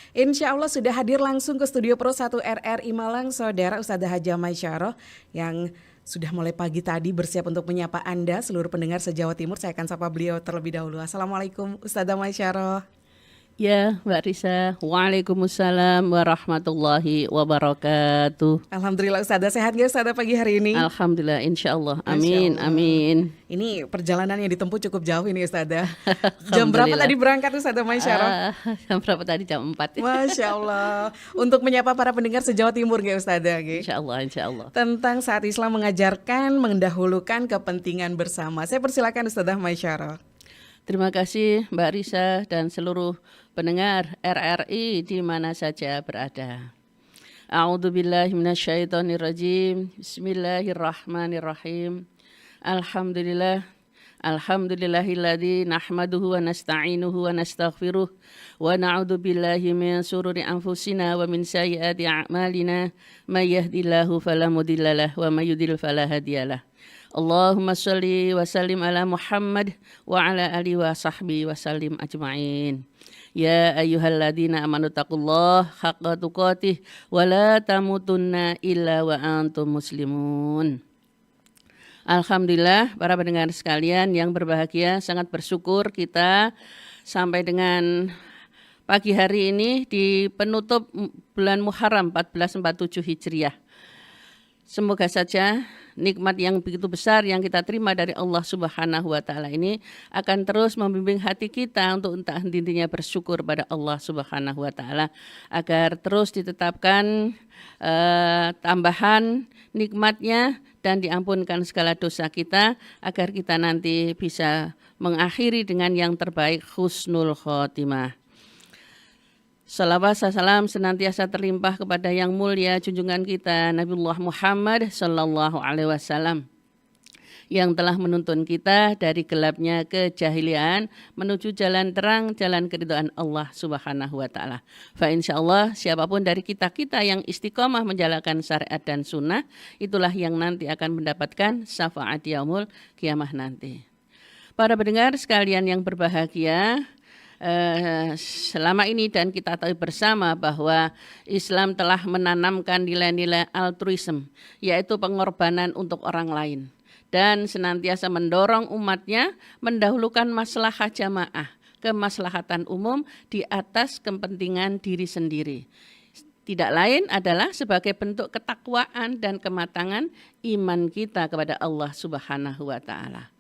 Insya Allah sudah hadir langsung ke Studio Pro 1 RRI Malang, Saudara Ustadzah Hajah Maisyarah yang sudah mulai pagi tadi bersiap untuk menyapa Anda, seluruh pendengar se-Jawa Timur. Saya akan sapa beliau terlebih dahulu. Assalamualaikum Ustadzah Maisyarah. Ya, Mbak Risa. Waalaikumsalam warahmatullahi wabarakatuh. Alhamdulillah Ustadzah, sehat gak Ustadzah pagi hari ini? Alhamdulillah, insya Allah. Masya Amin, Allah. amin. Ini perjalanan yang ditempuh cukup jauh ini Ustadzah. Jam berapa Alhamdulillah. tadi berangkat Ustadzah Maisyarah? Jam berapa tadi? Jam 4. Masya Allah. Untuk menyapa para pendengar se-Jawa Timur gak Ustadzah? Insya Allah, insya Allah. Tentang saat Islam mengajarkan mendahulukan kepentingan bersama. Saya persilakan Ustadzah Maisyarah. Terima kasih Mbak Risa dan seluruh pendengar RRI di mana saja berada. A'udzubillahi minasyaitonirrajim. Bismillahirrahmanirrahim. Alhamdulillahilladzi nahmaduhu wa nasta'inuhu wa nastaghfiruh wa na'udzu billahi min syururi anfusina wa min sayyiati a'malina may yahdihillahu fala mudhillalah wa may yudhlil fala hadiyalah. Allahumma shalli wa sallim ala Muhammad wa ala alihi wa sahbihi wa sallim ajma'in. Ya ayyuhalladzina amanu taqullaha haqqa tuqatih wa la tamutunna illa wa antum muslimun. Alhamdulillah para pendengar sekalian yang berbahagia, sangat bersyukur kita sampai dengan pagi hari ini di penutup bulan Muharram 1447 Hijriah. Semoga saja nikmat yang begitu besar yang kita terima dari Allah Subhanahu wa taala ini akan terus membimbing hati kita untuk entah henti-hentinya bersyukur pada Allah Subhanahu wa taala agar terus ditetapkan tambahan nikmatnya dan diampunkan segala dosa kita agar kita nanti bisa mengakhiri dengan yang terbaik, husnul khotimah. Salawat salam senantiasa terlimpah kepada yang mulia junjungan kita Nabiullah Muhammad sallallahu alaihi wasallam yang telah menuntun kita dari gelapnya kejahilian menuju jalan terang, jalan keridhaan Allah Subhanahu wa taala. Fa insyaallah siapapun dari kita-kita yang istiqomah menjalankan syariat dan sunnah, itulah yang nanti akan mendapatkan syafaat yaumul kiamah nanti. Para pendengar sekalian yang berbahagia, selama ini dan kita tahu bersama bahwa Islam telah menanamkan nilai-nilai altruisme, yaitu pengorbanan untuk orang lain, dan senantiasa mendorong umatnya mendahulukan maslahah jamaah, kemaslahatan umum di atas kepentingan diri sendiri. Tidak lain adalah sebagai bentuk ketakwaan dan kematangan iman kita kepada Allah Subhanahu wa taala.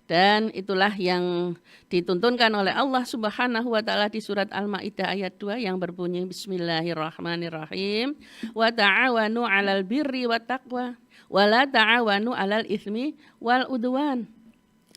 Dan itulah yang dituntunkan oleh Allah Subhanahu wa taala di surat Al-Maidah ayat 2 yang berbunyi Bismillahirrahmanirrahim. Wa ta'awanu 'alal birri wat taqwa wa la ta'awanu 'alal itsmi wal udwan.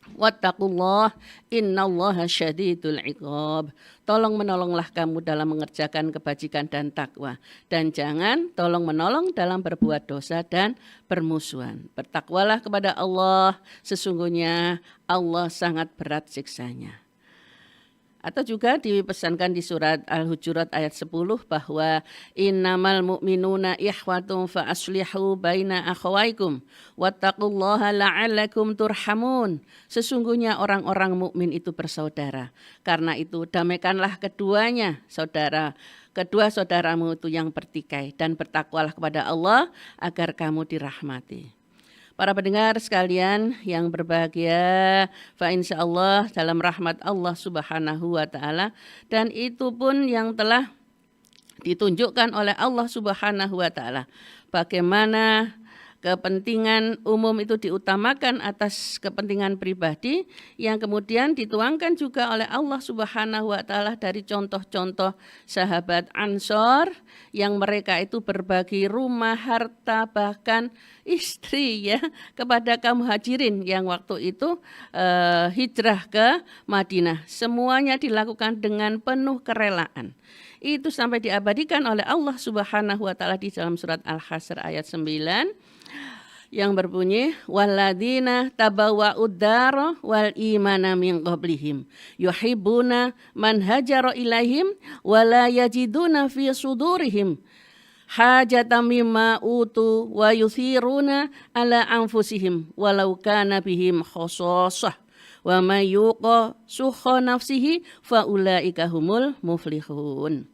Wattaqullah innallaha syadidul iqab. Tolong menolonglah kamu dalam mengerjakan kebajikan dan takwa, dan jangan tolong menolong dalam berbuat dosa dan permusuhan. Bertakwalah kepada Allah, sesungguhnya Allah sangat berat siksanya. Atau juga dipesankan di surat Al-Hujurat ayat 10 bahwa innamal mu'minuna ikhwatum fa aslihu baina akhawaikum wattaqullaha la'allakum turhamun. Sesungguhnya orang-orang mukmin itu bersaudara. Karena itu damaikanlah keduanya, kedua saudaramu itu yang bertikai, dan bertakwalah kepada Allah agar kamu dirahmati. Para pendengar sekalian yang berbahagia, fa insyaallah dalam rahmat Allah Subhanahu wa taala, dan itu pun yang telah ditunjukkan oleh Allah Subhanahu wa taala bagaimana kepentingan umum itu diutamakan atas kepentingan pribadi, yang kemudian dituangkan juga oleh Allah Subhanahu wa taala dari contoh-contoh sahabat Ansor yang mereka itu berbagi rumah, harta, bahkan istri ya kepada kaum muhajirin yang waktu itu hijrah ke Madinah. Semuanya dilakukan dengan penuh kerelaan. Itu sampai diabadikan oleh Allah Subhanahu wa taala di dalam surat Al-Hasyr ayat 9 yang berbunyi walladzina tabawwa'ud dara wal imana min qablihim yuhibbuna man hajara ilaihim wa la yajiduna fi sudurihim hajatan mimma utu wa yuthiruna ala anfusihim walau kana bihim khassasah wa may yuqa sukha nafsihi fa ulaika humul muflihun.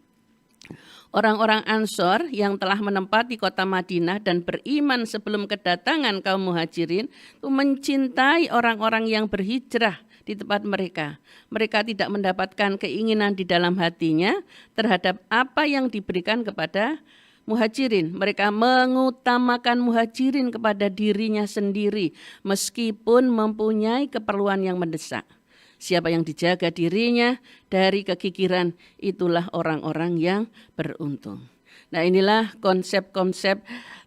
Orang-orang Ansor yang telah menempati kota Madinah dan beriman sebelum kedatangan kaum Muhajirin itu mencintai orang-orang yang berhijrah di tempat mereka. Mereka tidak mendapatkan keinginan di dalam hatinya terhadap apa yang diberikan kepada Muhajirin. Mereka mengutamakan Muhajirin kepada dirinya sendiri meskipun mempunyai keperluan yang mendesak. Siapa yang dijaga dirinya dari kekikiran, itulah orang-orang yang beruntung. Nah, inilah konsep-konsep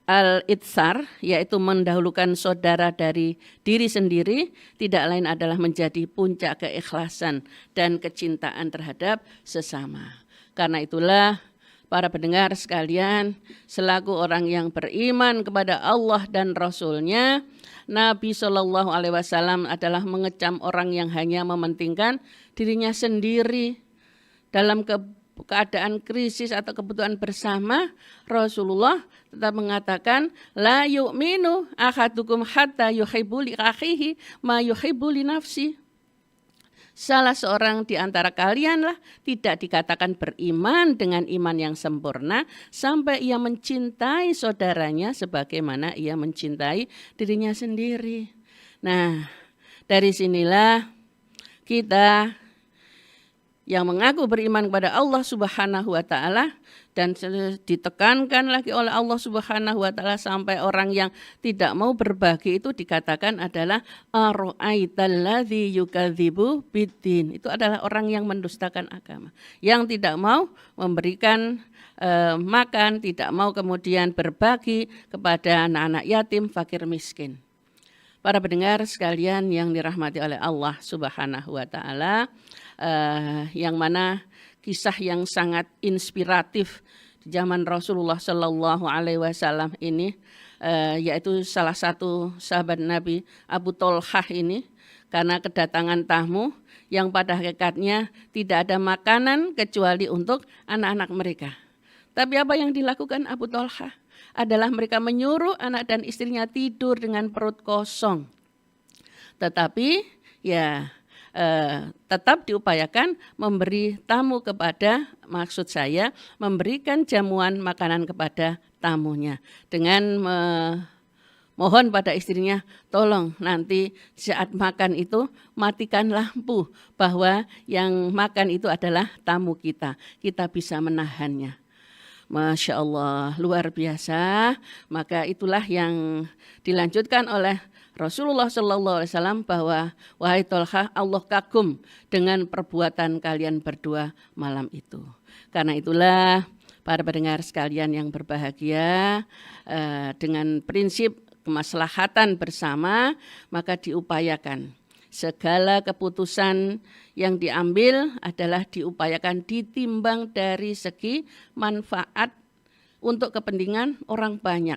al-itsar, yaitu mendahulukan saudara dari diri sendiri, tidak lain adalah menjadi puncak keikhlasan dan kecintaan terhadap sesama. Karena itulah para pendengar sekalian, selaku orang yang beriman kepada Allah dan Rasul-Nya, Nabi Shallallahu Alaihi Wasallam adalah mengecam orang yang hanya mementingkan dirinya sendiri dalam keadaan krisis atau kebutuhan bersama. Rasulullah tetap mengatakan, la yu'minu ahadukum hatta yuhibbu li akhihi ma yuhibbu li nafsi. Salah seorang di antara kalianlah tidak dikatakan beriman dengan iman yang sempurna sampai ia mencintai saudaranya sebagaimana ia mencintai dirinya sendiri. Nah, dari sinilah kita yang mengaku beriman kepada Allah Subhanahu wa taala dan ditekankan lagi oleh Allah Subhanahu wa taala sampai orang yang tidak mau berbagi itu dikatakan adalah ara'aitalladzi yukadzibu biddin. Itu adalah orang yang mendustakan agama, yang tidak mau memberikan makan, tidak mau kemudian berbagi kepada anak-anak yatim, fakir, miskin. Para pendengar sekalian yang dirahmati oleh Allah Subhanahu wa taala, yang mana kisah yang sangat inspiratif di zaman Rasulullah Shallallahu Alaihi Wasallam ini, yaitu salah satu sahabat Nabi Abu Tolhah ini, karena kedatangan tamu yang pada hakikatnya tidak ada makanan kecuali untuk anak-anak mereka. Tapi apa yang dilakukan Abu Tolhah adalah mereka menyuruh anak dan istrinya tidur dengan perut kosong. Tetapi ya tetap diupayakan memberi tamu kepada, maksud saya memberikan jamuan makanan kepada tamunya dengan mohon pada istrinya, tolong nanti saat makan itu matikan lampu bahwa yang makan itu adalah tamu kita bisa menahannya. Masya Allah, luar biasa. Maka itulah yang dilanjutkan oleh Rasulullah Shallallahu Alaihi Wasallam bahwa wahai Tolhah, Allah kagum dengan perbuatan kalian berdua malam itu. Karena itulah para pendengar sekalian yang berbahagia, dengan prinsip kemaslahatan bersama maka diupayakan segala keputusan yang diambil adalah diupayakan ditimbang dari segi manfaat untuk kepentingan orang banyak,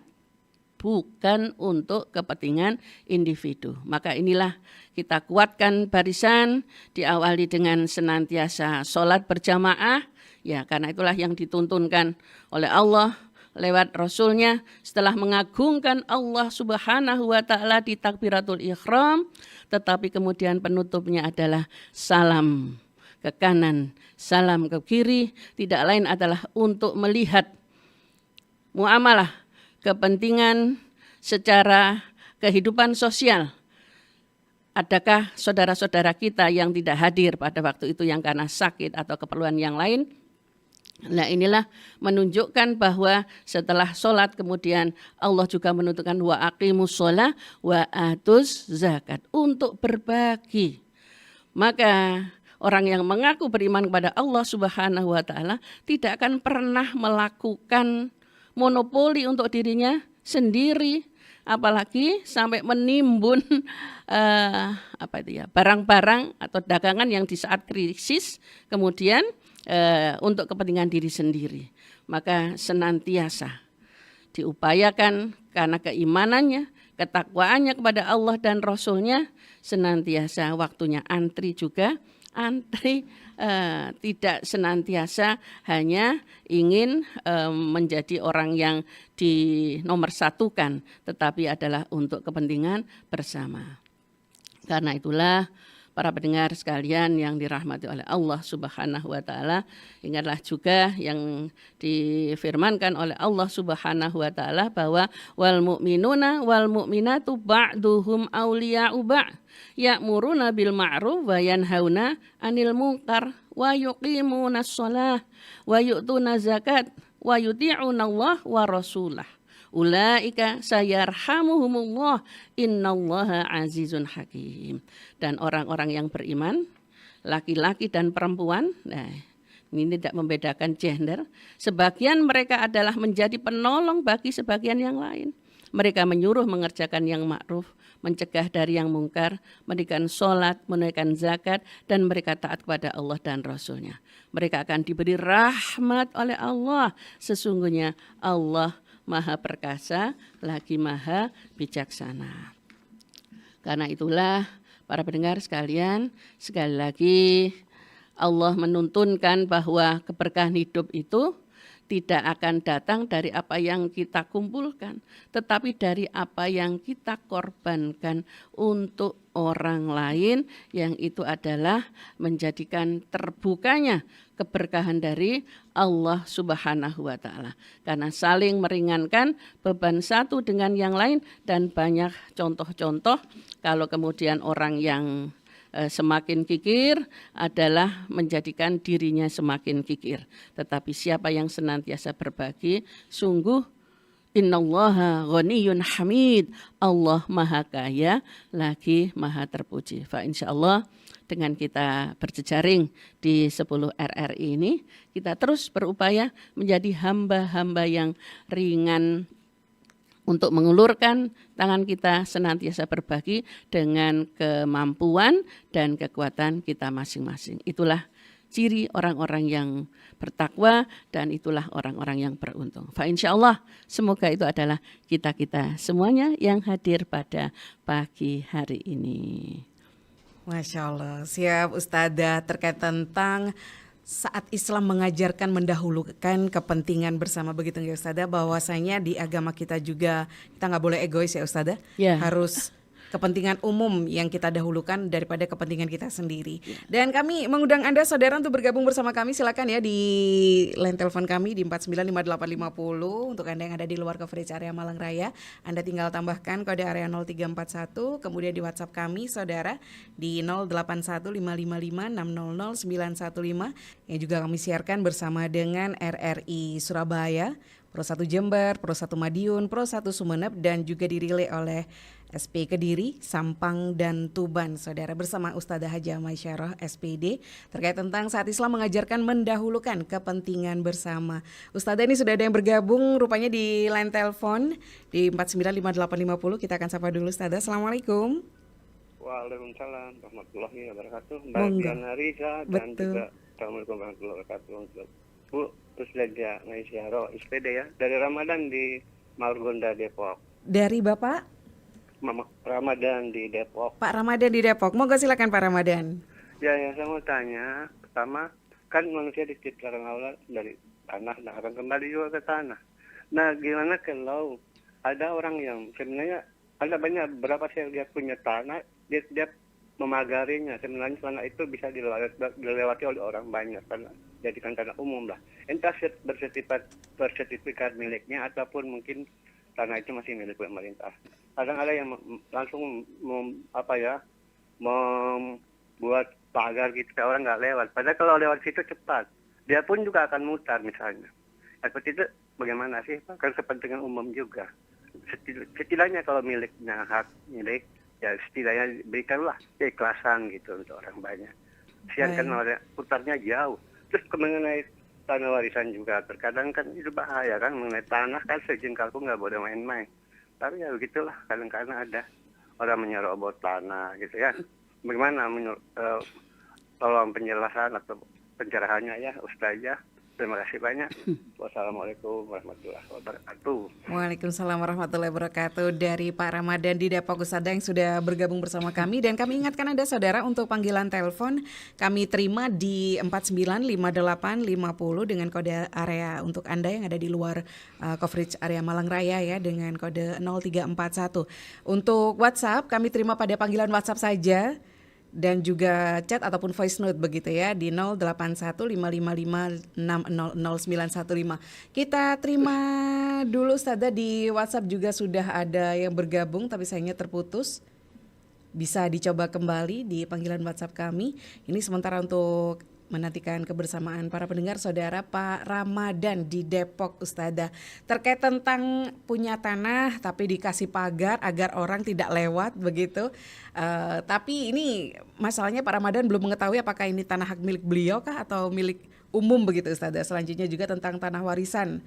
bukan untuk kepentingan individu. Maka inilah kita kuatkan barisan, diawali dengan senantiasa sholat berjamaah, ya karena itulah yang dituntunkan oleh Allah lewat Rasulnya setelah mengagungkan Allah Subhanahu wa ta'ala di takbiratul ihram, tetapi kemudian penutupnya adalah salam ke kanan, salam ke kiri, tidak lain adalah untuk melihat muamalah kepentingan secara kehidupan sosial. Adakah saudara-saudara kita yang tidak hadir pada waktu itu yang karena sakit atau keperluan yang lain? Nah, inilah menunjukkan bahwa setelah sholat kemudian Allah juga menentukan wa aqimus sholah wa atuz zakat, untuk berbagi. Maka orang yang mengaku beriman kepada Allah Subhanahu wa ta'ala tidak akan pernah melakukan monopoli untuk dirinya sendiri, apalagi sampai menimbun barang-barang atau dagangan yang di saat krisis kemudian untuk kepentingan diri sendiri. Maka senantiasa diupayakan karena keimanannya, ketakwaannya kepada Allah dan Rasul-Nya, senantiasa waktunya antri juga, tidak senantiasa hanya ingin menjadi orang yang dinomorsatukan, tetapi adalah untuk kepentingan bersama. Karena itulah Para pendengar sekalian yang dirahmati oleh Allah Subhanahu wa taala, ingatlah juga yang difirmankan oleh Allah Subhanahu wa taala bahwa wal mu'minuna wal mu'minatu ba'duhum awliya'u ba', ya'muruna bil ma'ruf wa yanhauna 'anil munkar wa yuqimunas shalah wa yu'tuna zakat wa yuti'una Allah wa rasulah. Ulaika sayarhamuhumullah innallaha azizun hakim. Dan orang-orang yang beriman, laki-laki dan perempuan, nah ini tidak membedakan gender, sebagian mereka adalah menjadi penolong bagi sebagian yang lain. Mereka menyuruh mengerjakan yang ma'ruf, mencegah dari yang mungkar, mendirikan sholat, menunaikan zakat, dan mereka taat kepada Allah dan Rasulnya. Mereka akan diberi rahmat oleh Allah. Sesungguhnya Allah Maha perkasa, lagi maha bijaksana. Karena itulah para pendengar sekalian, sekali lagi Allah menuntunkan bahwa keberkahan hidup itu tidak akan datang dari apa yang kita kumpulkan, tetapi dari apa yang kita korbankan untuk orang lain, yang itu adalah menjadikan terbukanya keberkahan dari Allah Subhanahu wa taala. Karena saling meringankan beban satu dengan yang lain, dan banyak contoh-contoh kalau kemudian orang yang semakin kikir adalah menjadikan dirinya semakin kikir. Tetapi siapa yang senantiasa berbagi, sungguh innallaha ghaniyyun hamid. Allah maha kaya lagi maha terpuji. Fa insyaallah dengan kita berjejaring di 10 RRI ini, kita terus berupaya menjadi hamba-hamba yang ringan untuk mengulurkan tangan kita, senantiasa berbagi dengan kemampuan dan kekuatan kita masing-masing. Itulah ciri orang-orang yang bertakwa, dan itulah orang-orang yang beruntung. Fa insyaallah semoga itu adalah kita-kita semuanya yang hadir pada pagi hari ini. Masya Allah, siap Ustadzah. Terkait tentang saat Islam mengajarkan mendahulukan kepentingan bersama, begitu ya Ustadzah, bahwasanya di agama kita juga kita nggak boleh egois ya Ustadzah, harus kepentingan umum yang kita dahulukan daripada kepentingan kita sendiri. Dan kami mengundang Anda saudara untuk bergabung bersama kami, silakan ya di line telepon kami di 495850. Untuk Anda yang ada di luar coverage area Malang Raya, Anda tinggal tambahkan kode area 0341, kemudian di WhatsApp kami saudara di 081555600915, yang juga kami siarkan bersama dengan RRI Surabaya, Pro 1 Jember, Pro 1 Madiun, Pro 1 Sumeneb, dan juga dirilai oleh SP Kediri, Sampang, dan Tuban, saudara, bersama Ustadzah Hajah Maisyarah SPD, terkait tentang saat Islam mengajarkan mendahulukan kepentingan bersama. Ustadzah, ini sudah ada yang bergabung rupanya di line telepon di 495850. Kita akan sapa dulu Ustadzah. Assalamualaikum. Waalaikumsalam warahmatullahi wabarakatuh. Mbak Diana Riza dan juga Assalamualaikum warahmatullahi wabarakatuh. Bu Ustadzah Maisyarah SPD ya, dari Ramadan di Margonda, Depok. Dari Bapak? Ramadan di Depok. Pak Ramadan di Depok, monggo silakan Pak Ramadan. Ya, yang saya mau tanya, pertama kan manusia diciptakan Allah dari tanah dan akan kembali juga ke tanah. Nah, gimana kalau ada orang yang sebenarnya ada banyak, berapa sih dia punya tanah, dia memagarinya, sebenarnya tanah itu bisa dilewati oleh orang banyak karena jadikan tanah umum lah. Entah bersertifikat miliknya ataupun mungkin tanah itu masih milik pemerintah. Kadang ada yang langsung membuat pagar gitu supaya orang nggak lewat. Padahal kalau lewat situ cepat, dia pun juga akan mutar misalnya. Seperti itu bagaimana sih? Kan kepentingan umum juga. Setidaknya kalau miliknya hak milik, ya setidaknya berikanlah keikhlasan gitu untuk orang banyak. Kasihan kan putarnya jauh. Terus mengenai tanah warisan juga, terkadang kan itu bahaya kan, mengenai tanah kan sejengkalku nggak boleh main-main. Tapi ya begitulah, kadang-kadang ada orang menyerobot tanah gitu ya. Bagaimana tolong penjelasan atau pencerahannya ya Ustazah. Terima kasih banyak. Wassalamualaikum warahmatullahi wabarakatuh. Waalaikumsalam warahmatullahi wabarakatuh. Dari Pak Ramadan di Depok, Ustadzah yang sudah bergabung bersama kami. Dan kami ingatkan Anda saudara untuk panggilan telepon kami terima di 495850 dengan kode area untuk Anda yang ada di luar coverage area Malang Raya ya, dengan kode 0341. Untuk WhatsApp kami terima pada panggilan WhatsApp saja dan juga chat ataupun voice note begitu ya di 081555600915. Kita terima dulu Ustazah, di WhatsApp juga sudah ada yang bergabung tapi sayangnya terputus. Bisa dicoba kembali di panggilan WhatsApp kami. Ini sementara untuk menantikan kebersamaan para pendengar. Saudara, Pak Ramadan di Depok Ustazah, terkait tentang punya tanah tapi dikasih pagar agar orang tidak lewat begitu. Tapi ini masalahnya Pak Ramadan belum mengetahui apakah ini tanah hak milik beliau kah atau milik umum begitu Ustazah. Selanjutnya juga tentang tanah warisan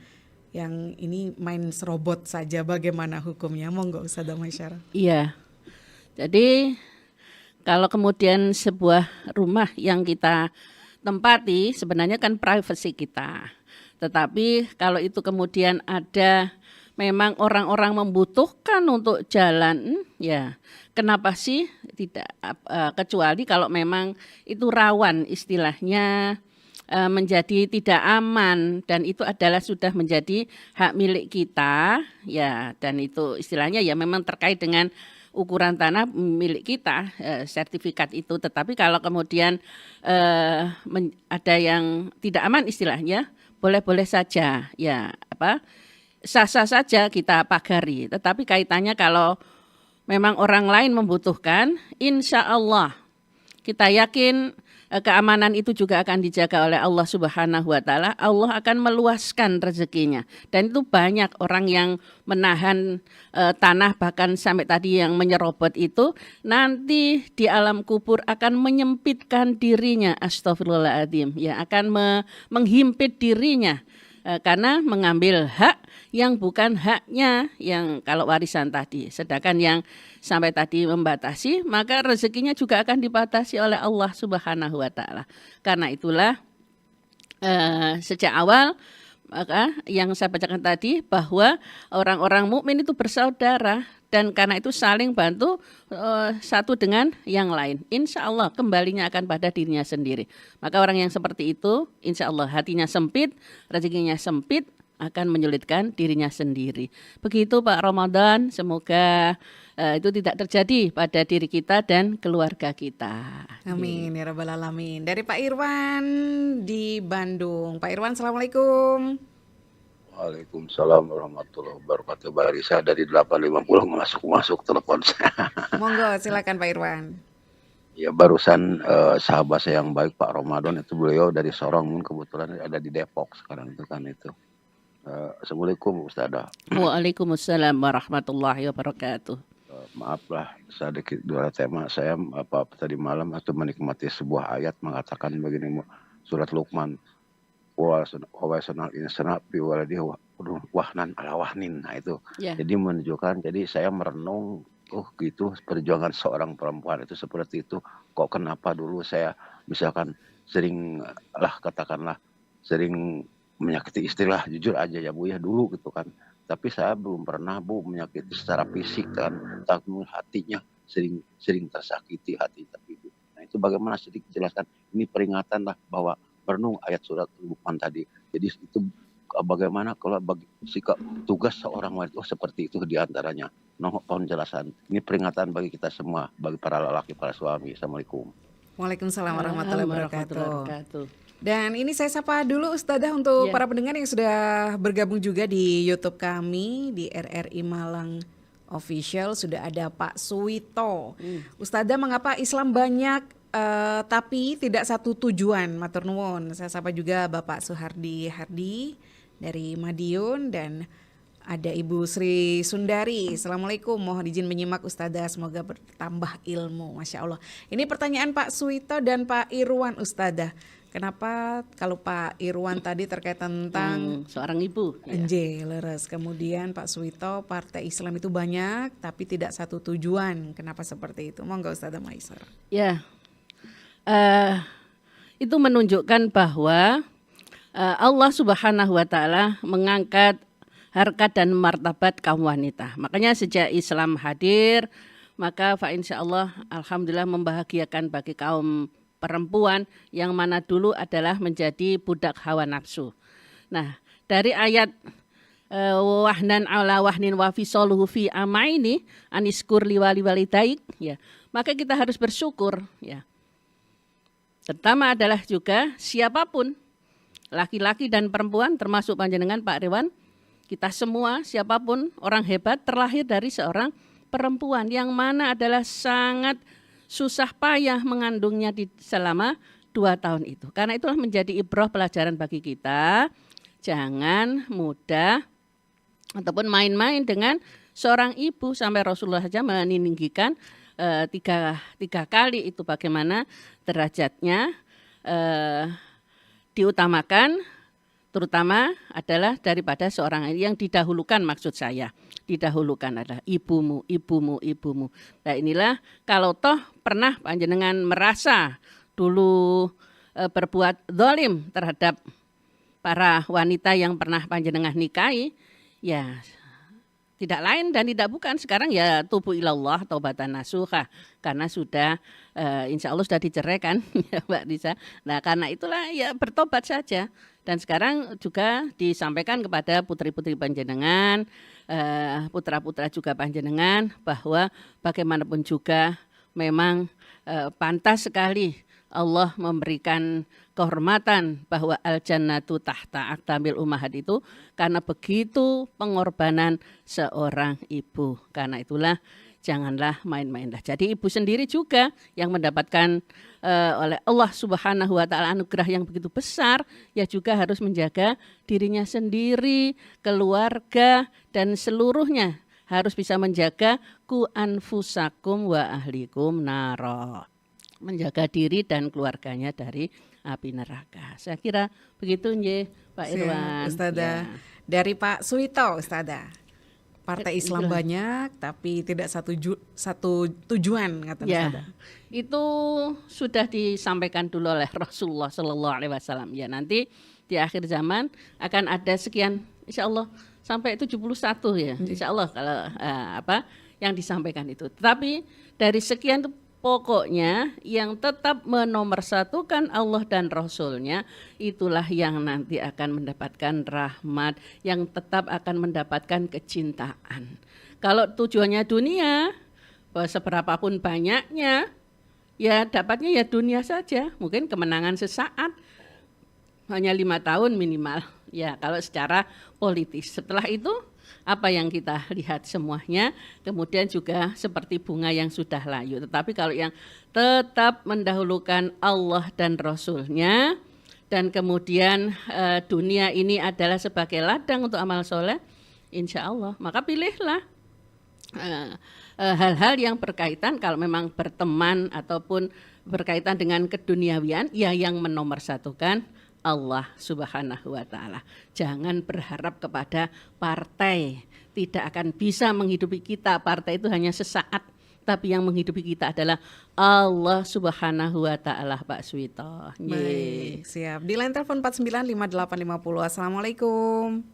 yang ini main serobot saja, bagaimana hukumnya? Monggo Ustazah Maisyarah. Iya. Jadi kalau kemudian sebuah rumah yang kita tempati sebenarnya kan privasi kita. Tetapi kalau itu kemudian ada memang orang-orang membutuhkan untuk jalan, ya kenapa sih tidak, kecuali kalau memang itu rawan istilahnya menjadi tidak aman dan itu adalah sudah menjadi hak milik kita, ya, dan itu istilahnya ya memang terkait dengan ukuran tanah milik kita, sertifikat itu. Tetapi kalau kemudian ada yang tidak aman istilahnya, boleh-boleh saja, ya sah-sah saja kita pagari. Tetapi kaitannya kalau memang orang lain membutuhkan, insya Allah kita yakin keamanan itu juga akan dijaga oleh Allah Subhanahu wa Ta'ala. Allah akan meluaskan rezekinya. Dan itu banyak orang yang menahan tanah, bahkan sampai tadi yang menyerobot itu, nanti di alam kubur akan menyempitkan dirinya, astagfirullahaladzim, ya, akan menghimpit dirinya. Karena mengambil hak yang bukan haknya, yang kalau warisan tadi. Sedangkan yang sampai tadi membatasi, maka rezekinya juga akan dibatasi oleh Allah Subhanahu wa Ta'ala. Karena itulah sejak awal maka yang saya bacakan tadi bahwa orang-orang mukmin itu bersaudara, dan karena itu saling bantu satu dengan yang lain. Insya Allah kembalinya akan pada dirinya sendiri. Maka orang yang seperti itu insya Allah hatinya sempit, rezekinya sempit, akan menyulitkan dirinya sendiri. Begitu Pak Ramadan, semoga itu tidak terjadi pada diri kita dan keluarga kita. Amin ya rabbal alamin. Dari Pak Irwan di Bandung. Pak Irwan, assalamualaikum. Waalaikumsalam warahmatullahi wabarakatuh. Barisa dari 850 masuk telepon saya. Monggo silakan Pak Irwan. Ya, barusan sahabat saya yang baik Pak Ramadan itu, beliau dari Sorong, kebetulan ada di Depok sekarang itu kan itu. Assalamualaikum Ustazah. Waalaikumsalam warahmatullahi wabarakatuh. Maaflah sedikit dua tema saya tadi malam atau menikmati sebuah ayat mengatakan begini, surat Luqman, wa sanal insana bi waladihi wahnan ala wahnin. Nah itu. Yeah. Jadi menunjukkan, jadi saya merenung, gitu perjuangan seorang perempuan itu seperti itu. Kok kenapa dulu saya misalkan sering menyakiti istilah, jujur aja ya Bu ya dulu gitu kan. Tapi saya belum pernah Bu menyakiti secara fisik kan, tapi hatinya sering tersakiti hati tapi Bu. Nah itu bagaimana sedikit jelaskan, ini peringatan lah bahwa merenung ayat surat Luqman tadi. Jadi itu bagaimana kalau bagi sikap tugas seorang wanita seperti itu diantaranya. Mohon penjelasan. Ini peringatan bagi kita semua, bagi para lelaki, para suami. Assalamualaikum. Waalaikumsalam warahmatullahi wabarakatuh. Dan ini saya sapa dulu Ustazah untuk para pendengar yang sudah bergabung juga di YouTube kami di RRI Malang Official. Sudah ada Pak Suwito. Ustazah, mengapa Islam banyak tapi tidak satu tujuan? Matur nuwun. Saya sapa juga Bapak Suhardi Hardi dari Madiun, dan ada Ibu Sri Sundari. Assalamualaikum, mohon izin menyimak Ustazah, semoga bertambah ilmu. Masya Allah. Ini pertanyaan Pak Suwito dan Pak Irwan Ustazah. Kenapa kalau Pak Irwan tadi terkait tentang seorang ibu, leres. Kemudian Pak Suwito, partai Islam itu banyak tapi tidak satu tujuan. Kenapa seperti itu? Monggo Ustazah Maisyarah. Ya, itu menunjukkan bahwa Allah Subhanahu wa Ta'ala mengangkat harkat dan martabat kaum wanita. Makanya sejak Islam hadir, maka insya Allah alhamdulillah membahagiakan bagi kaum perempuan yang mana dulu adalah menjadi budak hawa nafsu. Nah, dari ayat wahnan ala wahnin wa fisoluhu fi amaini aniskur liwali walidaik, ya, maka kita harus bersyukur ya. Pertama adalah juga siapapun, laki-laki dan perempuan termasuk panjenengan Pak Rewan, kita semua siapapun orang hebat terlahir dari seorang perempuan yang mana adalah sangat susah payah mengandungnya selama 2 tahun itu. Karena itulah menjadi ibrah pelajaran bagi kita, jangan mudah ataupun main-main dengan seorang ibu. Sampai Rasulullah saja meninggikan tiga kali itu bagaimana derajatnya diutamakan, terutama adalah daripada seorang yang didahulukan, maksud saya didahulukan adalah ibumu, ibumu, ibumu. Nah inilah kalau toh pernah panjenengan merasa dulu berbuat zalim terhadap para wanita yang pernah panjenengan nikahi, ya tidak lain dan tidak bukan sekarang ya tubu ilallah taubatan nasuha, karena sudah insya Allah sudah diceraikan ya Mbak Risa. Nah karena itulah ya bertobat saja. Dan sekarang juga disampaikan kepada putri-putri panjenengan, putra-putra juga panjenengan, bahwa bagaimanapun juga memang pantas sekali Allah memberikan kehormatan bahwa al-jannatu tahta aqdamil ummahat itu karena begitu pengorbanan seorang ibu. Karena itulah janganlah main-mainlah. Jadi ibu sendiri juga yang mendapatkan oleh Allah Subhanahu wa taala anugerah yang begitu besar, ya juga harus menjaga dirinya sendiri, keluarga dan seluruhnya harus bisa menjaga ku anfusakum wa ahlikum naro. Menjaga diri dan keluarganya dari api neraka. Saya kira begitu nggih Pak Irwan. Ustazah. Ya. Dari Pak Suwito, Ustazah. Partai Islam banyak tapi tidak satu tujuan kata ya, Ustazah. Itu sudah disampaikan dulu oleh Rasulullah Sallallahu Alaihi Wasallam. Ya nanti di akhir zaman akan ada sekian, insya Allah sampai 71 ya, insya Allah kalau yang disampaikan itu. Tetapi dari sekian itu pokoknya yang tetap menomorsatukan Allah dan Rasulnya itulah yang nanti akan mendapatkan rahmat, yang tetap akan mendapatkan kecintaan. Kalau tujuannya dunia, seberapapun banyaknya, ya dapatnya ya dunia saja, mungkin kemenangan sesaat, hanya 5 tahun minimal. Ya kalau secara politis. Setelah itu apa yang kita lihat semuanya, kemudian juga seperti bunga yang sudah layu. Tetapi kalau yang tetap mendahulukan Allah dan Rasulnya, dan kemudian dunia ini adalah sebagai ladang untuk amal soleh, insya Allah, maka pilihlah hal-hal yang berkaitan, kalau memang berteman ataupun berkaitan dengan keduniawian, ya yang menomorsatukan Allah Subhanahu wa taala. Jangan berharap kepada partai, tidak akan bisa menghidupi kita. Partai itu hanya sesaat, tapi yang menghidupi kita adalah Allah Subhanahu wa taala, Pak Suwito. Baik, siap. Di line telepon 495850. Assalamualaikum.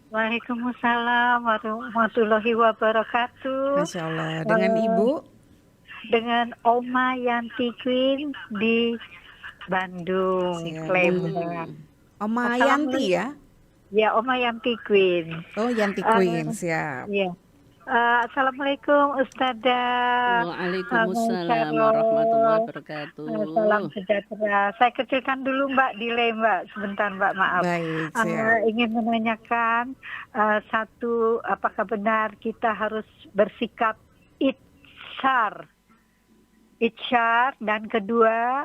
Waalaikumsalam warahmatullahi wabarakatuh. Masya Allah. Dengan Ibu? Dengan Oma Yanti Queen di Bandung, Lembang. Oma Yanti ya? Ya, Oma Yanti Queen. Oh, Yanti Queen, siap. Ya. Assalamualaikum Ustazah. Waalaikumsalam warahmatullahi wabarakatuh. Salam sejahtera. Saya kecilkan dulu Mbak delay Mbak, sebentar Mbak, maaf. Baik, siap. Ingin menanyakan satu, apakah benar kita harus bersikap Itsyar, dan kedua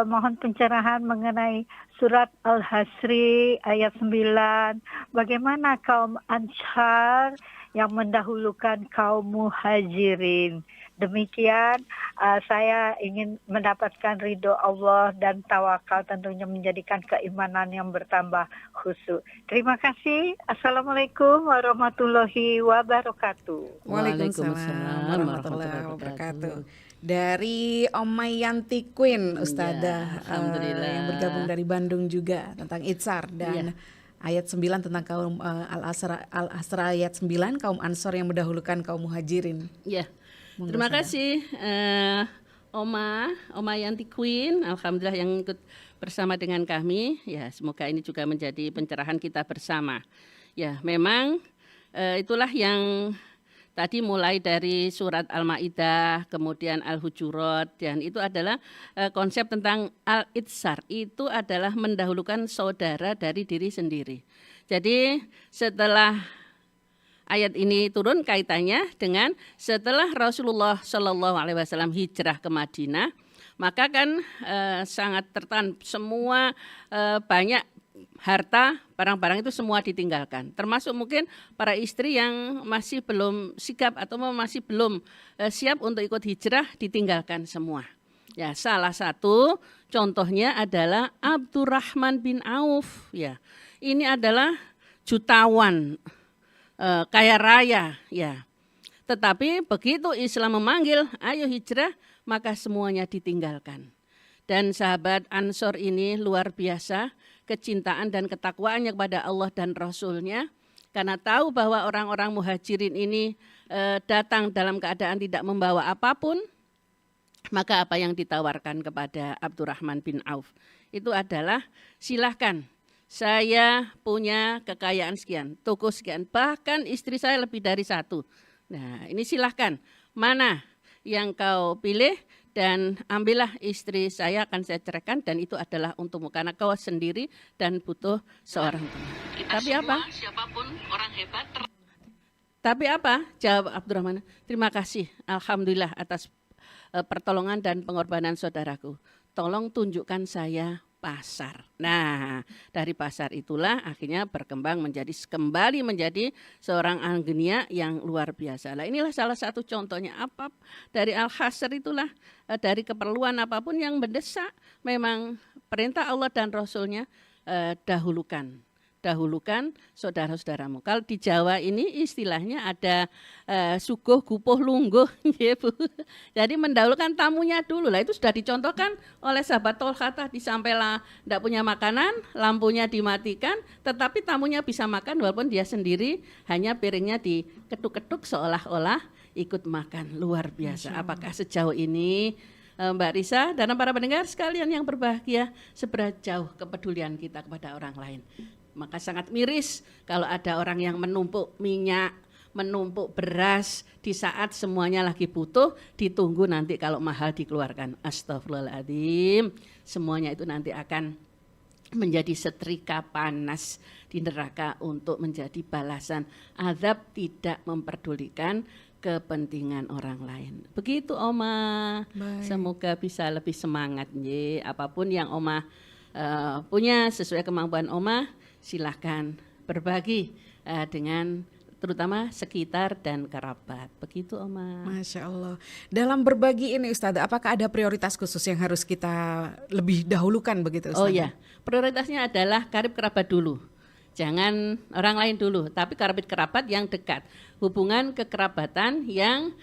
mohon pencerahan mengenai surat Al-Hasri ayat 9. Bagaimana kaum Ansar yang mendahulukan kaum Muhajirin? Demikian saya ingin mendapatkan ridho Allah dan tawakal, tentunya menjadikan keimanan yang bertambah khusyuk. Terima kasih. Assalamualaikum warahmatullahi wabarakatuh. Waalaikumsalam warahmatullahi wabarakatuh. Dari Oma Yanti Queen, Ustazah, Alhamdulillah. Yang bergabung dari Bandung juga, tentang Itsar dan ayat 9 tentang kaum Al-Asra ayat 9, kaum Ansor yang mendahulukan kaum Muhajirin. Ya. Terima kasih Oma Yanti Queen, alhamdulillah yang ikut bersama dengan kami. Ya, semoga ini juga menjadi pencerahan kita bersama. Ya, memang itulah yang Tadi mulai dari surat Al-Maidah, kemudian Al-Hujurat, dan itu adalah konsep tentang al-itsar. Itu adalah mendahulukan saudara dari diri sendiri. Jadi setelah ayat ini turun kaitannya dengan setelah Rasulullah Shallallahu Alaihi Wasallam hijrah ke Madinah, maka kan sangat tertekan semua banyak harta, barang-barang itu semua ditinggalkan. Termasuk mungkin para istri yang masih belum sikap atau masih belum siap untuk ikut hijrah ditinggalkan semua. Ya, salah satu contohnya adalah Abdurrahman bin Auf. Ya, ini adalah jutawan, kaya raya. Ya, tetapi begitu Islam memanggil, ayo hijrah, maka semuanya ditinggalkan. Dan sahabat Ansor ini luar biasa kecintaan dan ketakwaannya kepada Allah dan Rasul-Nya, karena tahu bahwa orang-orang muhajirin ini datang dalam keadaan tidak membawa apapun, maka apa yang ditawarkan kepada Abdurrahman bin Auf itu adalah silahkan, saya punya kekayaan sekian, toko sekian, bahkan istri saya lebih dari satu. Nah, ini silahkan, mana yang kau pilih, dan ambillah istri saya, akan saya ceraikan, dan itu adalah untukmu karena kau sendiri dan butuh seorang teman. Tapi apa? Siapapun orang hebat. Tapi apa? Jawab Abdurrahman, terima kasih, alhamdulillah atas pertolongan dan pengorbanan saudaraku. Tolong tunjukkan saya pasar. Nah, dari pasar itulah akhirnya berkembang kembali menjadi seorang anggenia yang luar biasa. Nah, inilah salah satu contohnya. Apa dari Al-Hasr itulah, dari keperluan apapun yang mendesak, memang perintah Allah dan Rasul-Nya, dahulukan saudara-saudaramu. Kalau di Jawa ini istilahnya ada suguh, gupuh, lungguh, ya Bu. Jadi mendahulukan tamunya dulu. Lah itu sudah dicontohkan oleh sahabat Tolha tadi, sampailah tidak punya makanan, lampunya dimatikan, tetapi tamunya bisa makan walaupun dia sendiri hanya piringnya diketuk-ketuk seolah-olah ikut makan. Luar biasa. Apakah sejauh ini Mbak Risa dan para pendengar sekalian yang berbahagia, seberapa jauh kepedulian kita kepada orang lain? Maka sangat miris kalau ada orang yang menumpuk minyak, menumpuk beras di saat semuanya lagi butuh, ditunggu nanti kalau mahal dikeluarkan. Astagfirullahaladzim, semuanya itu nanti akan menjadi setrika panas di neraka untuk menjadi balasan azab tidak memperdulikan kepentingan orang lain. Begitu Oma. Baik. Semoga bisa lebih semangat ye. Apapun yang Oma punya sesuai kemampuan Oma, silahkan berbagi dengan terutama sekitar dan kerabat. Begitu Oma. Masya Allah. Dalam berbagi ini Ustazah, apakah ada prioritas khusus yang harus kita lebih dahulukan begitu Ustazah? Oh ya, prioritasnya adalah karib kerabat dulu. Jangan orang lain dulu, tapi kerabat yang dekat. Hubungan kekerabatan yang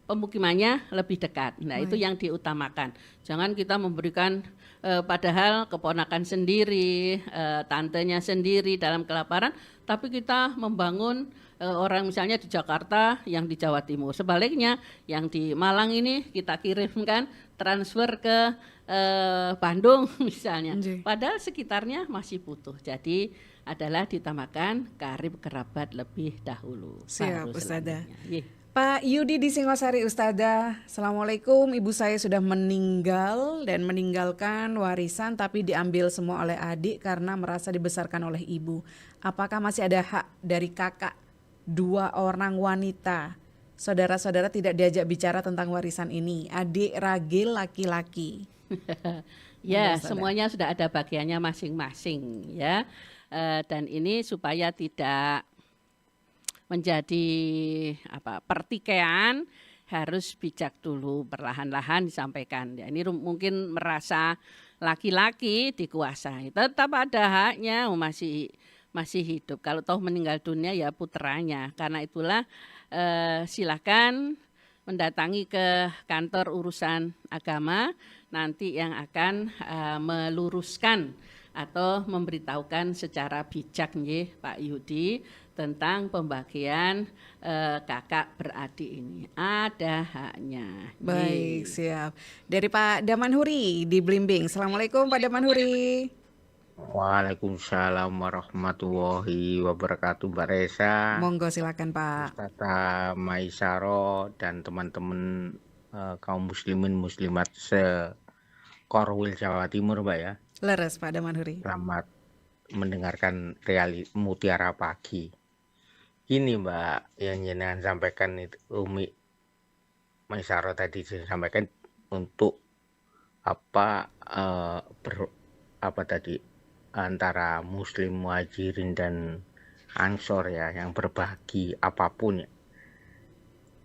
pemukimannya lebih dekat. Nah, itu yang diutamakan. Jangan kita memberikan padahal keponakan sendiri, tantenya sendiri dalam kelaparan, tapi kita membangun orang misalnya di Jakarta yang di Jawa Timur. Sebaliknya yang di Malang ini kita kirimkan transfer ke Bandung misalnya. Padahal sekitarnya masih butuh. Jadi adalah ditamakan karib kerabat lebih dahulu. Siap Ustazah. Pak Yudi di Singosari Ustazah, Assalamualaikum, ibu saya sudah meninggal dan meninggalkan warisan tapi diambil semua oleh adik karena merasa dibesarkan oleh ibu. Apakah masih ada hak dari kakak 2 orang wanita? Saudara-saudara tidak diajak bicara tentang warisan ini, adik ragil laki-laki. Ya, semuanya sudah ada bagiannya masing-masing ya. Dan ini supaya tidak menjadi pertikaian, harus bijak dulu, perlahan-lahan disampaikan. Ya, ini mungkin merasa laki-laki dikuasai, tetap ada haknya, masih hidup. Kalau toh meninggal dunia ya putranya. Karena itulah silakan mendatangi ke kantor urusan agama, nanti yang akan meluruskan atau memberitahukan secara bijak nggih Pak Yudi tentang pembagian kakak beradik ini. Ada haknya. Baik, siap. Dari Pak Damanhuri di Blimbing. Assalamualaikum Pak Damanhuri. Waalaikumsalam warahmatullahi wabarakatuh, Mbak Resa, Monggo silakan Pak. Ustazah Maisaro, dan teman-teman kaum muslimin muslimat se-Korwil Jawa Timur, Mbak ya. Leres Pak Damanhuri. Selamat mendengarkan Mutiara Pagi. Ini Mbak yang jenengan sampaikan itu, Umi Maisaro tadi disampaikan untuk antara Muslim Muhajirin dan Ansor ya, yang berbagi apapun ya.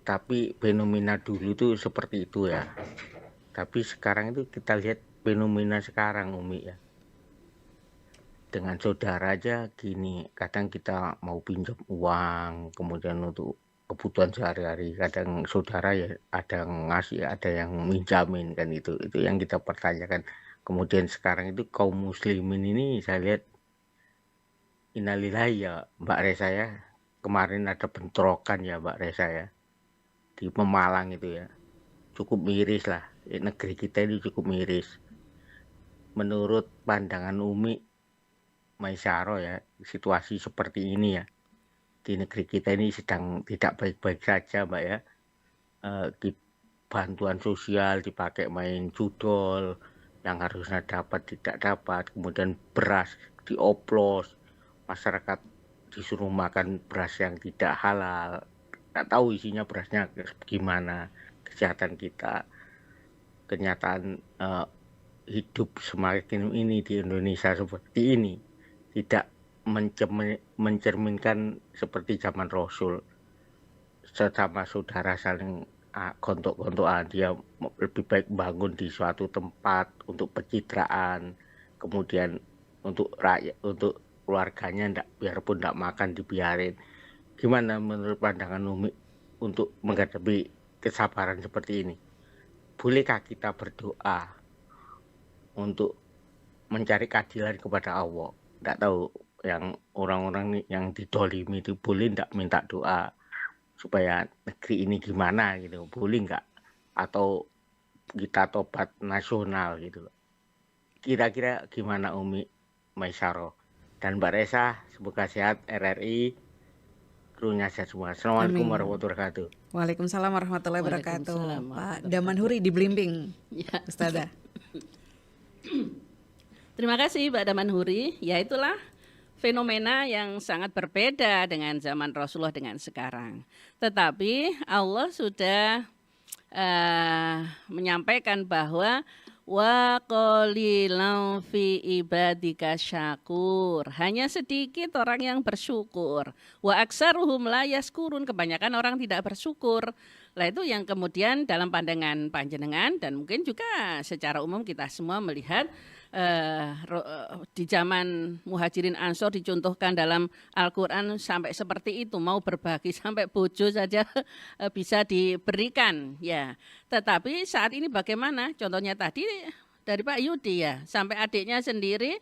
Tapi fenomena dulu tuh seperti itu ya. Tapi sekarang itu kita lihat fenomena sekarang, Umi ya. Dengan saudara aja gini, kadang kita mau pinjam uang, kemudian untuk kebutuhan sehari-hari, kadang saudara ya ada yang ngasih, ada yang minjamin kan, itu yang kita pertanyakan. Kemudian sekarang itu kaum muslimin ini saya lihat innalillahi ya Mbak Resa ya, kemarin ada bentrokan ya Mbak Resa ya di Pemalang itu ya, cukup miris lah, negeri kita ini cukup miris. Menurut pandangan Umi Maisaro ya, situasi seperti ini ya di negeri kita ini sedang tidak baik-baik saja Mbak ya. Bantuan sosial dipakai main judol, yang harusnya dapat tidak dapat, kemudian beras dioplos, masyarakat disuruh makan beras yang tidak halal, nggak tahu isinya berasnya gimana, kesehatan kita. Kenyataan hidup semakin ini di Indonesia seperti ini tidak mencerminkan seperti zaman Rasul, sesama saudara saling gontok-gontokan. Dia lebih baik bangun di suatu tempat untuk pencitraan, kemudian untuk rakyat, untuk keluarganya biarpun tidak makan dibiarin. Gimana menurut pandangan Umi untuk menghadapi kesabaran seperti ini? Bolehkah kita berdoa untuk mencari keadilan kepada Allah? Tidak tahu yang orang-orang yang didolimi itu boleh tidak minta doa supaya negeri ini gimana gitu, boleh nggak? Atau kita tobat nasional gitu? Kira-kira gimana Umi Maisaro dan Mbak Resa? Semoga sehat, RRI krunya sehat semua. Assalamualaikum warahmatullahi wabarakatuh. Waalaikumsalam warahmatullahi wabarakatuh. Waalaikumsalam Pak warahmatullahi Damanhuri di Blimbing, Ya. Ustazah. Terima kasih Mbak Damanhuri. Ya itulah fenomena yang sangat berbeda dengan zaman Rasulullah dengan sekarang. Tetapi Allah sudah menyampaikan bahwa wa qalilan fi ibadika syakur. Hanya sedikit orang yang bersyukur. Wa aksaruhum la yaskurun. Kebanyakan orang tidak bersyukur. Lah itu yang kemudian dalam pandangan panjenengan dan mungkin juga secara umum kita semua melihat di zaman Muhajirin Ansor dicontohkan dalam Al-Quran sampai seperti itu, mau berbagi sampai bojo saja bisa diberikan ya. Tetapi saat ini bagaimana? Contohnya tadi dari Pak Yudi ya, sampai adiknya sendiri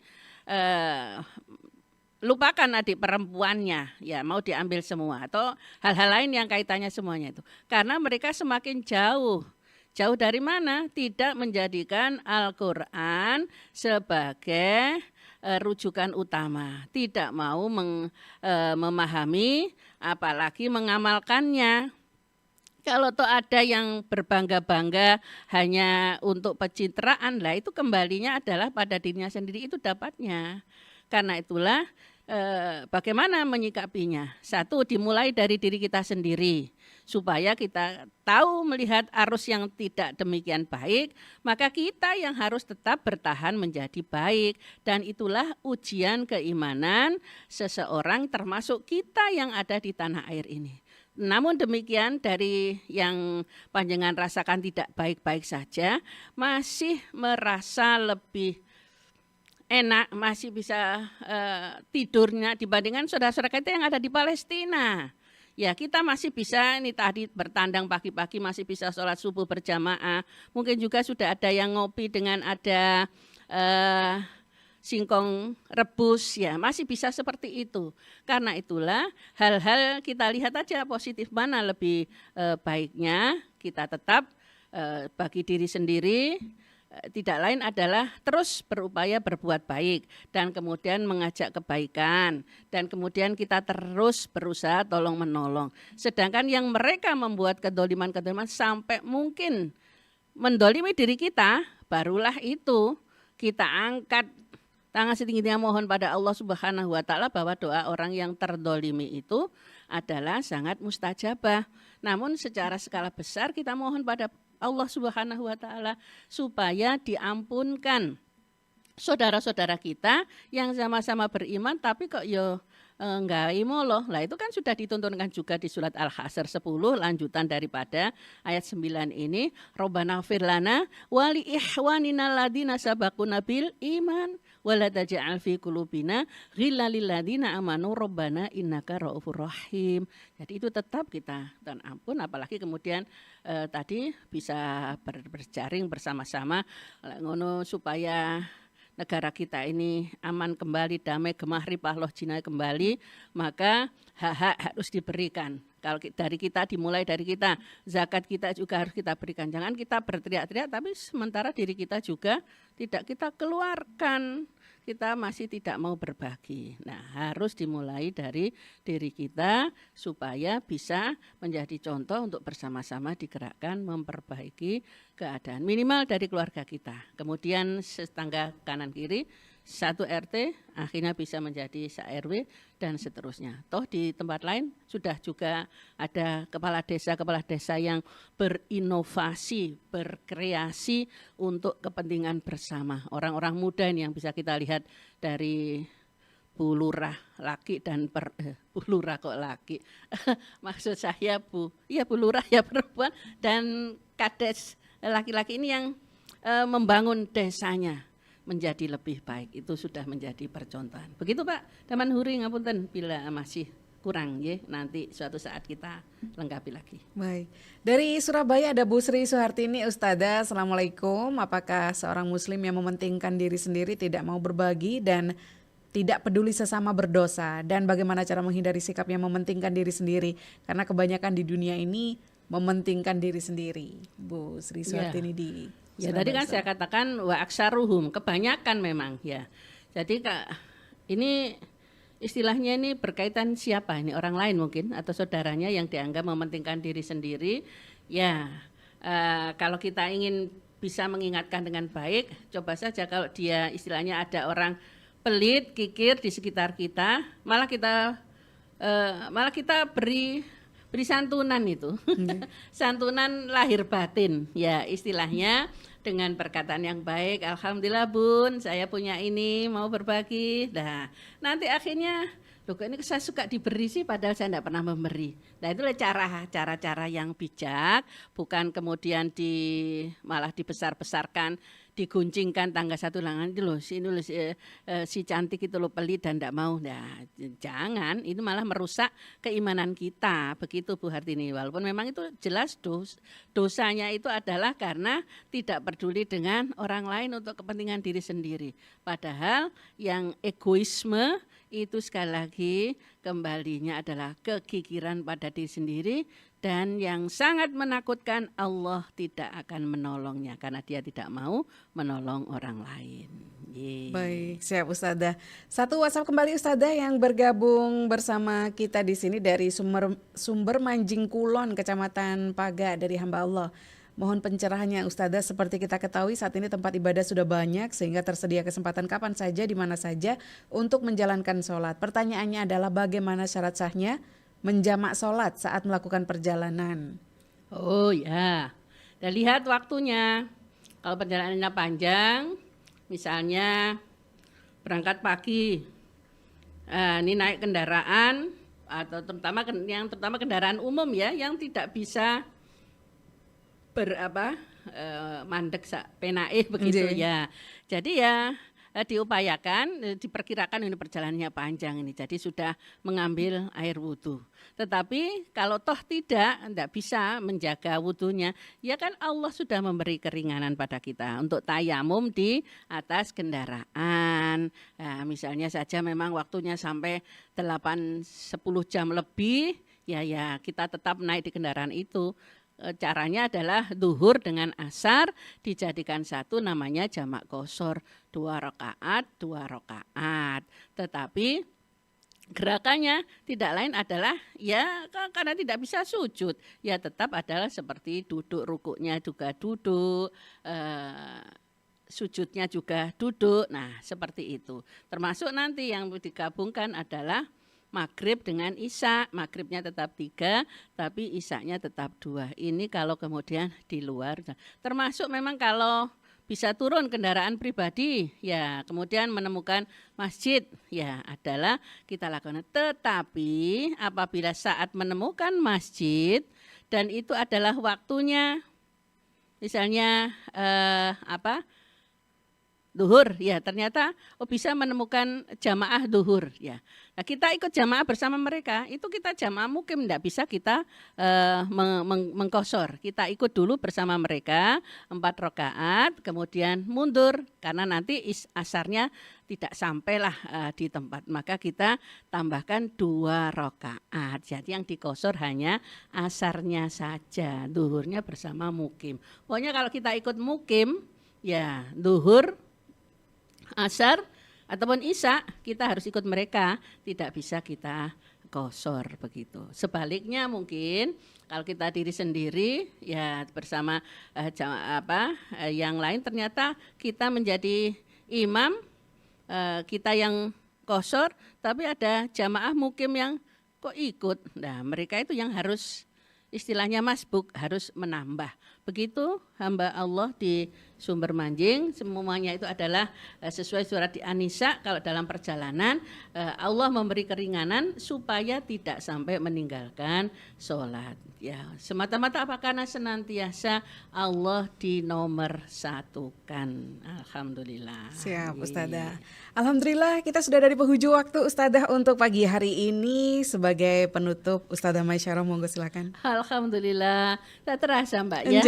lupakan adik perempuannya ya, mau diambil semua atau hal-hal lain yang kaitannya semuanya itu. Karena mereka semakin jauh. Jauh dari mana? Tidak menjadikan Al-Quran sebagai rujukan utama. Tidak mau memahami, apalagi mengamalkannya. Kalau toh ada yang berbangga-bangga hanya untuk pencitraan, lah itu kembalinya adalah pada dirinya sendiri, itu dapatnya. Karena itulah bagaimana menyikapinya. Satu, dimulai dari diri kita sendiri. Supaya kita tahu melihat arus yang tidak demikian baik, maka kita yang harus tetap bertahan menjadi baik. Dan itulah ujian keimanan seseorang termasuk kita yang ada di tanah air ini. Namun demikian dari yang panjenengan rasakan tidak baik-baik saja, masih merasa lebih enak, masih bisa tidurnya dibandingkan saudara-saudara kita yang ada di Palestina. Ya, kita masih bisa ini tadi bertandang pagi-pagi, masih bisa sholat subuh berjamaah. Mungkin juga sudah ada yang ngopi dengan ada singkong rebus, ya masih bisa seperti itu. Karena itulah hal-hal kita lihat aja positif mana lebih baiknya kita tetap bagi diri sendiri tidak lain adalah terus berupaya berbuat baik dan kemudian mengajak kebaikan dan kemudian kita terus berusaha tolong menolong. Sedangkan yang mereka membuat kedoliman-kedoliman sampai mungkin mendolimi diri kita, barulah itu kita angkat tangan setinggi-tingginya mohon pada Allah Subhanahu wa taala bahwa doa orang yang terdolimi itu adalah sangat mustajabah. Namun secara skala besar kita mohon pada Allah Subhanahu wa taala supaya diampunkan saudara-saudara kita yang sama-sama beriman tapi kok enggak imoloh. Lah itu kan sudah dituntunkan juga di surat Al-Hasyr 10 lanjutan daripada ayat 9 ini, Rabbana ighfir lana wa li ikhwanina alladziina sabaquna bil iman wa la taj'al fi qulubina ghillan lil ladzina amanu rabbana innaka raufur rahim. Jadi itu tetap kita dan ampun, apalagi kemudian tadi bisa berjaring bersama-sama ngono supaya negara kita ini aman kembali, damai, gemah, ripah, loh, jinai kembali, maka hak-hak harus diberikan. Kalau dari kita, dimulai dari kita, zakat kita juga harus kita berikan. Jangan kita berteriak-teriak, tapi sementara diri kita juga tidak kita keluarkan. Kita masih tidak mau berbagi. Nah, harus dimulai dari diri kita supaya bisa menjadi contoh untuk bersama-sama digerakkan memperbaiki keadaan minimal dari keluarga kita. Kemudian tetangga kanan kiri, satu RT akhirnya bisa menjadi se-RW dan seterusnya. Toh di tempat lain sudah juga ada kepala desa yang berinovasi, berkreasi untuk kepentingan bersama. Orang-orang muda ini yang bisa kita lihat dari Bu Lurah laki dan Bu Lurah kok laki. Maksud saya Bu Lurah ya perempuan dan kades laki-laki ini yang membangun desanya menjadi lebih baik, itu sudah menjadi percontohan. Begitu Pak Daman Huri, ngapunten bila masih kurang ya, nanti suatu saat kita lengkapi lagi. Baik, dari Surabaya ada Bu Sri Suhartini. Ustazah, Assalamualaikum. Apakah seorang muslim yang mementingkan diri sendiri tidak mau berbagi dan tidak peduli sesama berdosa, dan bagaimana cara menghindari sikap yang mementingkan diri sendiri, karena kebanyakan di dunia ini mementingkan diri sendiri? Bu Sri Suhartini di Ya tadi kan saya katakan wa aksaruhum, kebanyakan memang ya. Jadi ini istilahnya ini berkaitan siapa ini, orang lain mungkin atau saudaranya yang dianggap mementingkan diri sendiri. Ya kalau kita ingin bisa mengingatkan dengan baik, coba saja kalau dia istilahnya ada orang pelit, kikir di sekitar kita, malah kita beri santunan itu, santunan lahir batin, ya istilahnya dengan perkataan yang baik, alhamdulillah Bun, saya punya ini, mau berbagi. Nah, nanti akhirnya, loh kok ini saya suka diberi sih, padahal saya tidak pernah memberi. Nah itulah cara-cara yang bijak, bukan kemudian malah dibesar-besarkan, diguncingkan tangga satu langan itu loh, si cantik itu loh pelit dan tidak mau. Nah, jangan, itu malah merusak keimanan kita. Begitu Bu Hartini. Walaupun memang itu jelas dosanya itu adalah karena tidak peduli dengan orang lain untuk kepentingan diri sendiri. Padahal yang egoisme itu sekali lagi kembalinya adalah kekikiran pada diri sendiri, dan yang sangat menakutkan Allah tidak akan menolongnya karena dia tidak mau menolong orang lain. Baik, siap Ustazah. Satu WhatsApp kembali Ustazah yang bergabung bersama kita di sini dari Sumber Manjing Kulon, Kecamatan Paga, dari hamba Allah. Mohon pencerahannya Ustazah. Seperti kita ketahui saat ini tempat ibadah sudah banyak sehingga tersedia kesempatan kapan saja di mana saja untuk menjalankan sholat. Pertanyaannya adalah bagaimana syarat sahnya menjamak sholat saat melakukan perjalanan? Oh ya, dan lihat waktunya. Kalau perjalanannya panjang, misalnya berangkat pagi, ini naik kendaraan atau terutama kendaraan umum ya, yang tidak bisa mandek penaih begitu ya. Jadi ya diupayakan, diperkirakan ini perjalanannya panjang ini, jadi sudah mengambil air wudhu. Tetapi kalau toh tidak bisa menjaga wudhunya, ya kan Allah sudah memberi keringanan pada kita untuk tayamum di atas kendaraan. Nah, misalnya saja memang waktunya sampai 8-10 jam lebih, ya kita tetap naik di kendaraan itu. caranya adalah duhur dengan asar dijadikan satu, namanya jamak qashar, 2 rakaat 2 rakaat. Tetapi gerakannya tidak lain adalah ya karena tidak bisa sujud, ya tetap adalah seperti duduk, rukuknya juga duduk, sujudnya juga duduk. Nah, seperti itu. Termasuk nanti yang digabungkan adalah maghrib dengan isya. Maghribnya tetap 3, tapi isyanya tetap 2. Ini kalau kemudian di luar. Termasuk memang kalau bisa turun kendaraan pribadi, ya kemudian menemukan masjid, ya adalah kita lakukan. Tetapi apabila saat menemukan masjid dan itu adalah waktunya, misalnya duhur, ya ternyata bisa menemukan jamaah duhur, ya. Nah, kita ikut jamaah bersama mereka, itu kita jamaah mukim, tidak bisa kita mengqashar. Kita ikut dulu bersama mereka 4 rakaat, kemudian mundur karena nanti asarnya tidak sampailah di tempat, maka kita tambahkan 2 rakaat. Jadi yang diqashar hanya asarnya saja, duhurnya bersama mukim. Pokoknya kalau kita ikut mukim, ya duhur, asar ataupun isya kita harus ikut mereka, tidak bisa kita qashar begitu. Sebaliknya mungkin kalau kita diri sendiri ya bersama yang lain, ternyata kita menjadi imam, kita yang qashar tapi ada jamaah mukim yang kok ikut. Nah, mereka itu yang harus istilahnya masbuk, harus menambah. Begitu hamba Allah di Sumber Manjing, semuanya itu adalah sesuai surat di An-Nisa. Kalau dalam perjalanan Allah memberi keringanan supaya tidak sampai meninggalkan sholat. Ya, semata-mata apa? Karena senantiasa Allah dinomor satukan. Alhamdulillah. Siap Ustadzah. Alhamdulillah kita sudah dari penghujung waktu Ustadzah untuk pagi hari ini. Sebagai penutup Ustadzah Maisyarah, monggo silakan. Alhamdulillah, tak terasa Mbak ya.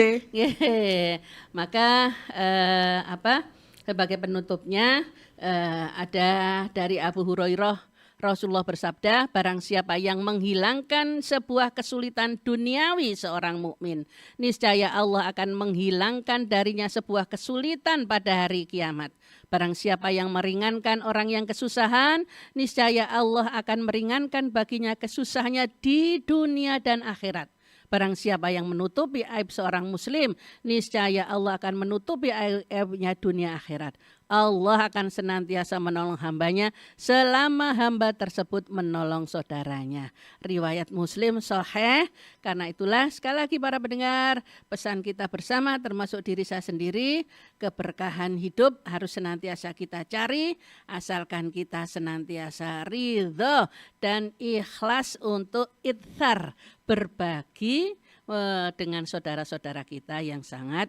Maka sebagai penutupnya ada dari Abu Hurairah, Rasulullah bersabda, barang siapa yang menghilangkan sebuah kesulitan duniawi seorang mukmin, niscaya Allah akan menghilangkan darinya sebuah kesulitan pada hari kiamat. Barang siapa yang meringankan orang yang kesusahan, niscaya Allah akan meringankan baginya kesusahannya di dunia dan akhirat. Barang siapa yang menutupi aib seorang muslim, niscaya Allah akan menutupi aibnya dunia akhirat. Allah akan senantiasa menolong hambanya selama hamba tersebut menolong saudaranya. Riwayat Muslim sahih. Karena itulah sekali lagi para pendengar, pesan kita bersama termasuk diri saya sendiri, keberkahan hidup harus senantiasa kita cari, asalkan kita senantiasa ridho dan ikhlas untuk itsar, berbagi dengan saudara-saudara kita yang sangat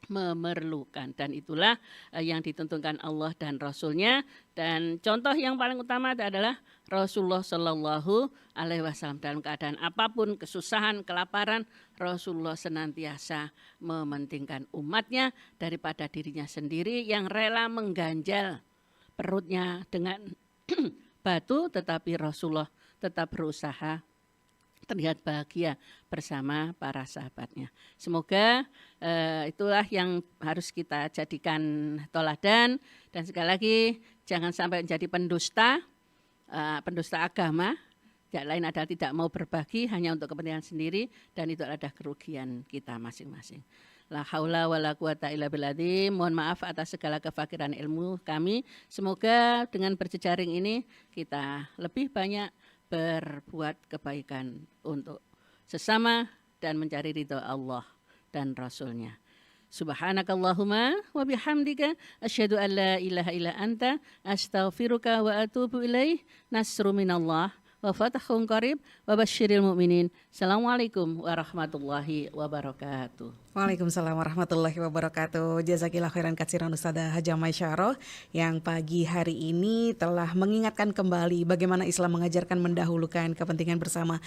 memerlukan, dan itulah yang ditentukan Allah dan Rasulnya. Dan contoh yang paling utama adalah Rasulullah Shallallahu Alaihi Wasallam. Dalam keadaan apapun, kesusahan, kelaparan, Rasulullah senantiasa mementingkan umatnya daripada dirinya sendiri yang rela mengganjal perutnya dengan batu, tetapi Rasulullah tetap berusaha terlihat bahagia bersama para sahabatnya. Semoga itulah yang harus kita jadikan toladan, dan sekali lagi jangan sampai menjadi pendusta agama. Yang lain adalah tidak mau berbagi hanya untuk kepentingan sendiri, dan itu adalah kerugian kita masing-masing. La haula wala quwata illa billah. Mohon maaf atas segala kefakiran ilmu kami. Semoga dengan berjejaring ini kita lebih banyak berbuat kebaikan untuk sesama dan mencari ridho Allah dan Rasulnya. Subhanakallahumma wa bihamdika asyhadu an la ilaha illa anta astaghfiruka wa atubu ilaih. Nasru minallah wa fathun qarib wa basyiril mu'minin. Assalamualaikum warahmatullahi wabarakatuh. Waalaikumsalam warahmatullahi wabarakatuh. Jazakillah khairan katsiran Ustadzah Hajah Maisyarah yang pagi hari ini telah mengingatkan kembali bagaimana Islam mengajarkan mendahulukan kepentingan bersama.